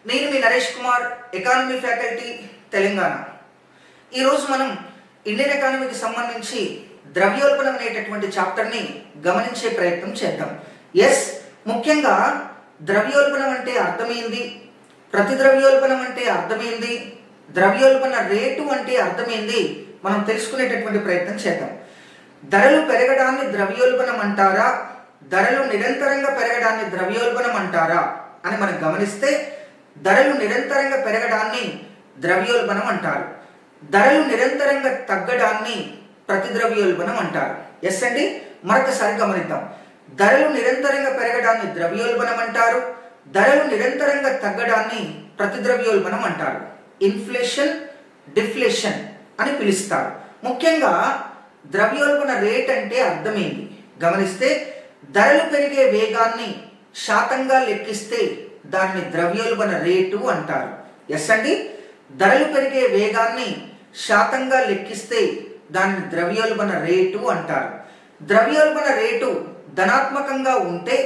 నేను మీ Naresh Kumar, economy faculty, Telangana. ఈరోజు మనం ఇండియన్ ఎకానమీకి సంబంధించి ద్రవ్యోల్బణం అనేటటువంటి చాప్టర్ని గమనించే ప్రయత్నం చేద్దాం. ముఖ్యంగా ద్రవ్యోల్బణం అంటే అర్థమైంది, ప్రతి ద్రవ్యోల్బణం అంటే అర్థమైంది, ద్రవ్యోల్బణ రేటు అంటే అర్థమైంది, మనం తెలుసుకునేటటువంటి ప్రయత్నం చేద్దాం. ధరలు పెరగడాన్ని ద్రవ్యోల్బణం అంటారా, ధరలు నిరంతరంగా పెరగడాన్ని ద్రవ్యోల్బణం అంటారా అని మనం గమనిస్తే, ధరలు నిరంతరంగా పెరగడాన్ని ద్రవ్యోల్బణం అంటారు, ధరలు నిరంతరంగా తగ్గడాన్ని ప్రతిద్రవ్యోల్బణం అంటారు. అండి, మరొకసారి గమనిద్దాం. ధరలు నిరంతరంగా పెరగడాన్ని ద్రవ్యోల్బణం అంటారు, ధరలు నిరంతరంగా తగ్గడాన్ని ప్రతిద్రవ్యోల్బణం అంటారు. ఇన్ఫ్లేషన్, డిఫ్లేషన్ అని పిలుస్తారు. ముఖ్యంగా ద్రవ్యోల్బణ రేట్ అంటే అర్థమైంది. గమనిస్తే ధరలు పెరిగే వేగాన్ని శాతంగా లెక్కిస్తే దాన్ని ద్రవ్యోల్బణ రేటు అంటారు. అండి, ధరలు పెరిగే వేగాన్ని శాతంగా లెక్కిస్తే దాన్ని ద్రవ్యోల్బణ రేటు అంటారు. ద్రవ్యోల్బణ రేటు ధనాత్మకంగా ఉంటే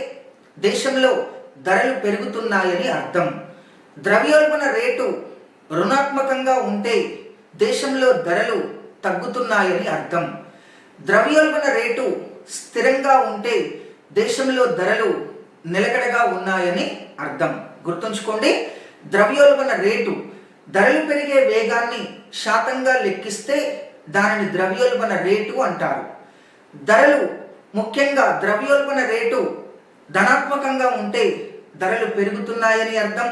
దేశంలో ధరలు పెరుగుతున్నాయని అర్థం. ద్రవ్యోల్బణ రేటు రుణాత్మకంగా ఉంటే దేశంలో ధరలు తగ్గుతున్నాయని అర్థం. ద్రవ్యోల్బణ రేటు స్థిరంగా ఉంటే దేశంలో ధరలు నిలకడగా ఉన్నాయని అర్థం. గుర్తుంచుకోండి, ద్రవ్యోల్బణ రేటు ధరలు పెరిగే వేగాన్ని శాతంగా లెక్కిస్తే దానిని ద్రవ్యోల్బణ రేటు అంటారు. ధరలు ముఖ్యంగా ద్రవ్యోల్బణ రేటు ధనాత్మకంగా ఉంటే ధరలు పెరుగుతున్నాయని అర్థం.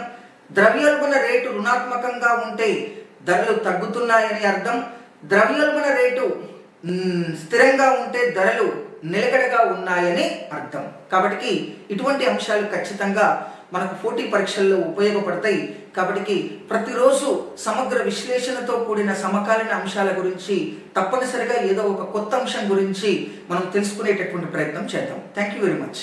ద్రవ్యోల్బణ రేటు రుణాత్మకంగా ఉంటే ధరలు తగ్గుతున్నాయని అర్థం. ద్రవ్యోల్బణ రేటు స్థిరంగా ఉంటే ధరలు నిలకడగా ఉన్నాయని అర్థం. కాబట్టి ఇటువంటి అంశాలు ఖచ్చితంగా మనకు పోటీ పరీక్షల్లో ఉపయోగపడతాయి. కాబట్టి ప్రతిరోజు సమగ్ర విశ్లేషణతో కూడిన సమకాలీన అంశాల గురించి తప్పనిసరిగా ఏదో ఒక కొత్త అంశం గురించి మనం తెలుసుకునేటటువంటి ప్రయత్నం చేద్దాం. Thank you very much.